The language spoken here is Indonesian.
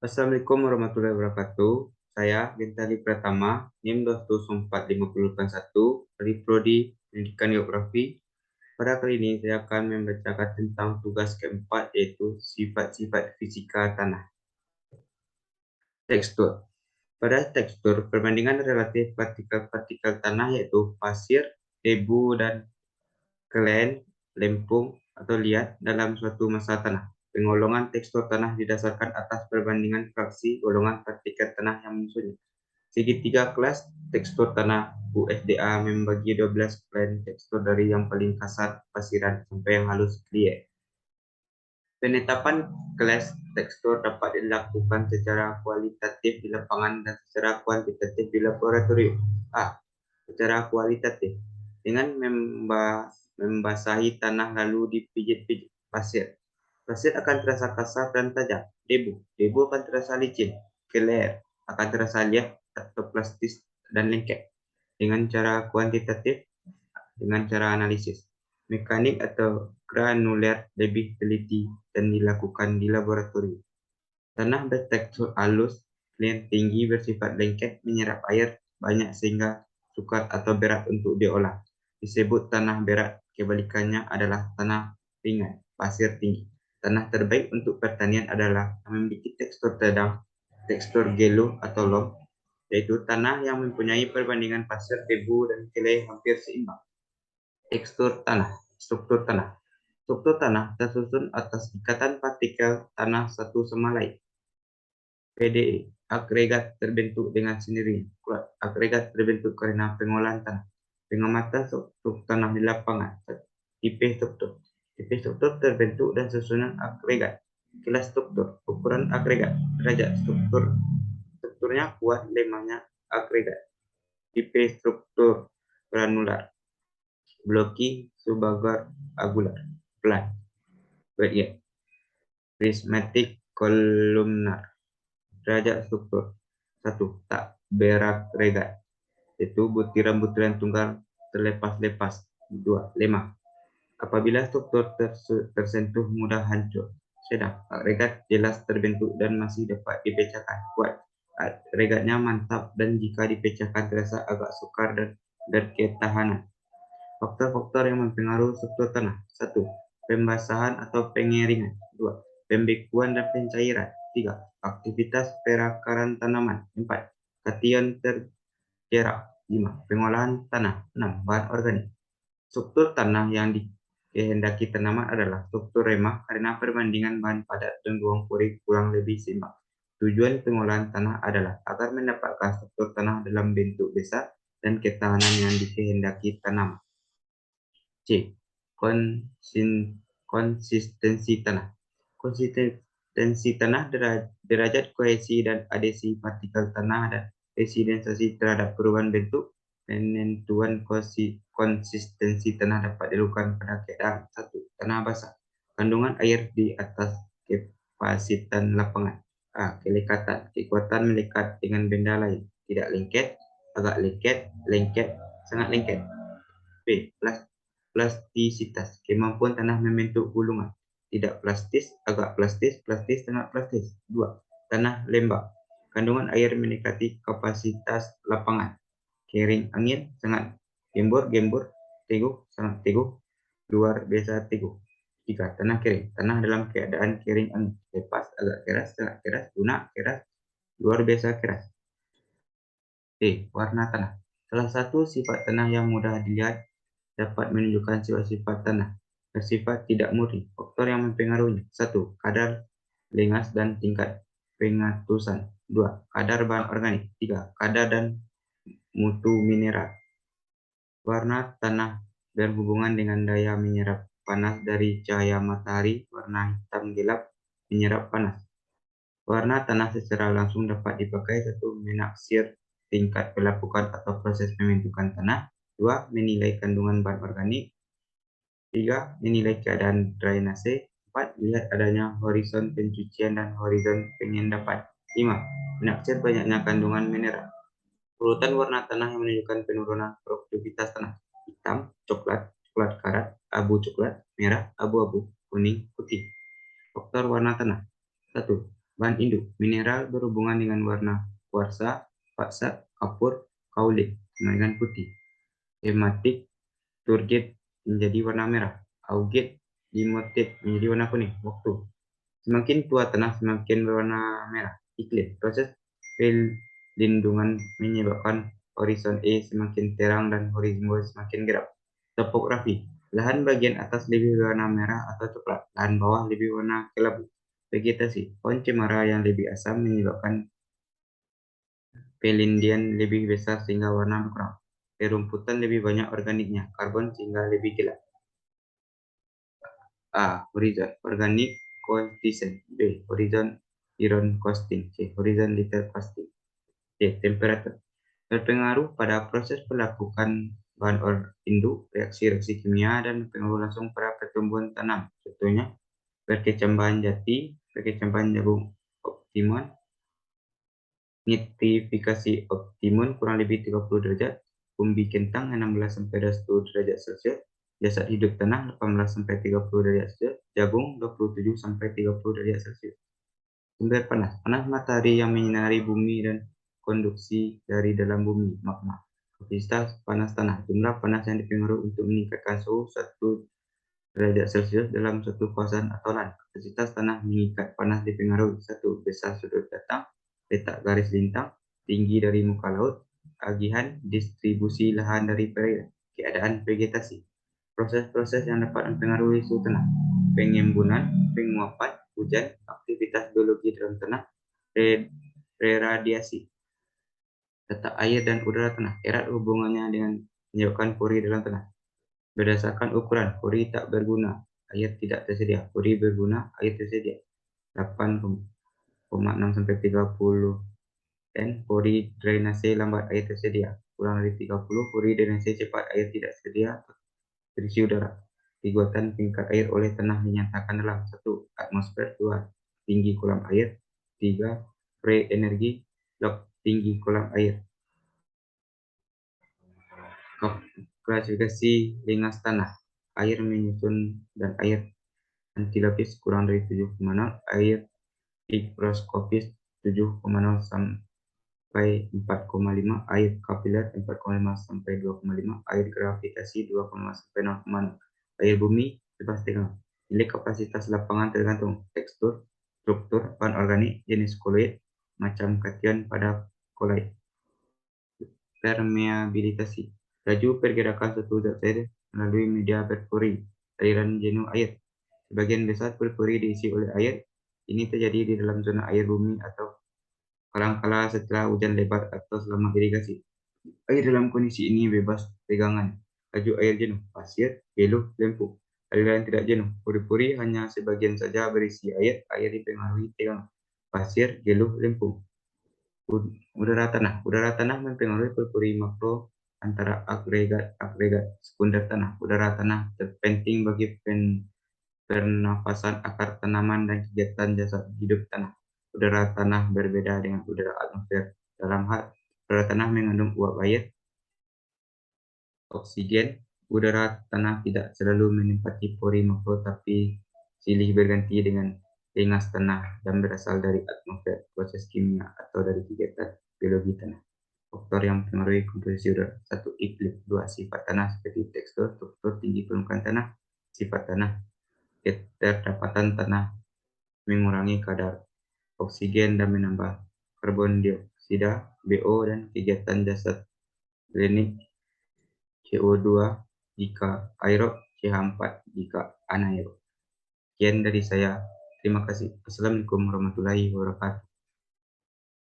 Assalamualaikum warahmatullahi wabarakatuh. Saya Gentali Pratama, NIM 2145081 dari Prodi Pendidikan Geografi. Pada kali ini saya akan membacakan tentang tugas keempat, yaitu sifat-sifat fisika tanah. Tekstur. Pada tekstur, perbandingan relatif partikel-partikel tanah yaitu pasir, debu, dan klen, lempung, atau liat dalam suatu massa tanah. Pengolongan tekstur tanah didasarkan atas perbandingan fraksi golongan partikel tanah yang menyusunnya. Segitiga kelas tekstur tanah USDA membagi 12 klen tekstur dari yang paling kasar pasiran sampai yang halus liat. Penetapan kelas tekstur dapat dilakukan secara kualitatif di lapangan dan secara kuantitatif di laboratorium. Secara kualitatif dengan membasahi tanah lalu dipijit-pijit pasir. Pasir akan terasa kasar dan tajam. Debu akan terasa licin. Keler akan terasa liat atau plastis dan lengket. Dengan cara kuantitatif, dengan cara analisis mekanik atau granuler lebih teliti dan dilakukan di laboratorium. Tanah bertekstur halus, klien tinggi bersifat lengket, menyerap air banyak sehingga sukar atau berat untuk diolah. Disebut tanah berat, kebalikannya adalah tanah ringan, pasir tinggi. Tanah terbaik untuk pertanian adalah yang memiliki tekstur tedang, tekstur gelo atau lom, yaitu tanah yang mempunyai perbandingan pasir, debu, dan kelai hampir seimbang. Tekstur tanah, struktur tanah. Struktur tanah tersusun atas ikatan partikel tanah satu sama lain. PDE, agregat terbentuk dengan sendirinya. Agregat terbentuk karena pengolahan tanah. Pengamatan struktur tanah di lapangan. Tipe struktur. Tipe struktur terbentuk dan susunan agregat. Kelas struktur, ukuran agregat, derajat strukturnya kuat, lemahnya agregat. Tipe struktur granular, blocky, subagar, agular, flat, beria, prismatic, kolumnar. Derajat struktur 1. Tak beragregat, yaitu butiran-butiran tunggal terlepas-lepas. 2. Lemah, apabila struktur tersentuh mudah hancur. Sedang, agregat jelas terbentuk dan masih dapat dipecahkan. Kuat, agregatnya mantap dan jika dipecahkan terasa agak sukar dan berketahanan. Faktor-faktor yang mempengaruhi struktur tanah. 1. Pembasahan atau pengeringan. 2. Pembekuan dan pencairan. 3. Aktivitas perakaran tanaman. 4. Kation terjerak. 5. Pengolahan tanah. 6. Bahan organik. Struktur tanah yang dikehendaki tanaman adalah struktur remah karena perbandingan bahan padat dan ruang pori kurang lebih seimbang. Tujuan pengolahan tanah adalah agar mendapatkan struktur tanah dalam bentuk besar dan ketahanan yang dikehendaki tanaman. C. Konsistensi tanah. Konsistensi tanah, derajat kohesi dan adhesi partikel tanah dan residensi terhadap perubahan bentuk. Penentuan konsistensi tanah dapat dilakukan pada keadaan 1. Tanah basah. Kandungan air di atas kapasitas lapangan. Kelekatan, kekuatan melekat dengan benda lain. Tidak lengket, agak lengket, sangat lengket. B. Plastisitas, kemampuan tanah membentuk gulungan. Tidak plastis, agak plastis, sangat plastis. 2. Tanah lembab. Kandungan air mendekati kapasitas lapangan. Kering angin, sangat gembur, teguh, sangat teguh, luar biasa teguh. 3. Tanah kering. Tanah dalam keadaan kering angin. Lepas, agak keras, sangat keras, lunak, keras, luar biasa keras. D. Warna tanah. Salah satu sifat tanah yang mudah dilihat dapat menunjukkan sifat-sifat tanah bersifat tidak murni. Faktor yang mempengaruhinya. 1. Kadar lengas dan tingkat pengatusan. 2. Kadar bahan organik. 3. Kadar dan mutu mineral. Warna tanah berhubungan dengan daya menyerap panas dari cahaya matahari. Warna hitam gelap menyerap panas. Warna tanah secara langsung dapat dipakai 1. Menaksir tingkat pelapukan atau proses pembentukan tanah. 2. Menilai kandungan bahan organik. 3. Menilai keadaan drainase. 4. Lihat adanya horizon pencucian dan horizon pengendapan. 5. Menaksir banyaknya kandungan mineral. Urutan warna tanah yang menunjukkan penurunan produktivitas tanah. Hitam, coklat, coklat karat, abu coklat, merah, abu-abu, kuning, putih. Faktor warna tanah. 1. Bahan induk, mineral berhubungan dengan warna kuarsa, paksa, kapur, kaolin, sama dengan putih. Hematit, turgid menjadi warna merah. Augit, dimotit menjadi warna kuning. Waktu. Semakin tua tanah, semakin berwarna merah. Iklim, proses pelindungan menyebabkan horizon E semakin terang dan horizon B semakin gelap. Topografi, lahan bagian atas lebih berwarna merah atau coklat, lahan bawah lebih warna kelabu. Vegetasi, pohon cemara yang lebih asam menyebabkan pelindian lebih besar sehingga warna berkurang. Rerumputan lebih banyak organiknya, karbon sehingga lebih gelap. A. Horizon, organic coefficient. B. Horizon iron costing. C. Horizon liter costing. D. Temperatur. Berpengaruh pada proses pelakukan bahan induk, reaksi-reaksi kimia, dan berpengaruh langsung pada pertumbuhan tanam. Contohnya, perkecambahan jati, perkecambahan jagung optimum, nitrifikasi optimum kurang lebih 30 derajat, umbi kentang 16-20 derajat Celcius, jasad hidup tanah 18-30 derajat Celcius, jagung 27-30 derajat Celcius. Sumber panas, panas matahari yang menyinari bumi dan konduksi dari dalam bumi, magma. Kapasitas panas tanah, jumlah panas yang dipengaruhi untuk meningkatkan suhu 1 derajat Celcius dalam suatu kawasan atau LAN. Kapasitas tanah mengikat panas dipengaruhi 1. Besar sudut datang, letak garis lintang, tinggi dari muka laut, agihan, distribusi lahan dari perairan, keadaan vegetasi. Proses-proses yang dapat mempengaruhi suhu tanah, pengembunan, penguapan, hujan, aktivitas biologi dalam tanah, radiasi. Letak air dan udara tanah, erat hubungannya dengan menyebabkan pori dalam tanah. Berdasarkan ukuran, pori tak berguna, air tidak tersedia. Pori berguna, air tersedia. 8,6 sampai 30 N. Pori drainase lambat, air tersedia. Kurang dari 30, pori drainase cepat, air tidak tersedia. Terisi udara. Kegiatan tingkat air oleh tanah dinyatakan dalam 1. Atmosfer. 2. Tinggi kolam air. 3. Free energi log tinggi kolam air. Klasifikasi lingas tanah. Air menyusun dan air antilapis kurang dari 7,0, air higroskopis 7,0 sampai 4,5, air kapiler 4,5 sampai 2,5, air gravitasi 2,5 sampai 0,0, air bumi bebas tegang. Nilai kapasitas lapangan tergantung tekstur, struktur bahan organik, jenis koloid, macam kation pada koloid. Permeabilitasi, laju pergerakan suatu zat air melalui media berpori, aliran jenuh air. Sebagian besar berpori diisi oleh air. Ini terjadi di dalam zona air bumi atau kadang-kala setelah hujan lebat atau selama irigasi. Air dalam kondisi ini bebas tegangan. Laju air jenuh, pasir, geluh, lempu. Aliran tidak jenuh, pori-pori hanya sebagian saja berisi air. Air dipengaruhi tegangan. Pasir, geluh, lempu. Udara tanah. Udara tanah mempengaruhi pori makro antara agregat sekunder tanah. Udara tanah terpenting bagi pernafasan akar tanaman dan kegiatan jasad hidup tanah. Udara tanah berbeda dengan udara atmosfer. Dalam hal udara tanah mengandung uap air, oksigen. Udara tanah tidak selalu menempati pori makro tapi silih berganti dengan lingas tanah dan berasal dari atmosfer, proses kimia, atau dari kegiatan biologi tanah. Faktor yang mempengaruhi komposisi udara. 1. Iklim. 2. Sifat tanah seperti tekstur, struktur, tinggi permukaan tanah, sifat tanah, keterdapatan tanah, mengurangi kadar oksigen dan menambah karbon dioksida, BO, dan kegiatan jasad klinik, CO2 jika aerob, CH4 jika anaerob. Sekian dari saya. Terima kasih. Assalamualaikum warahmatullahi wabarakatuh.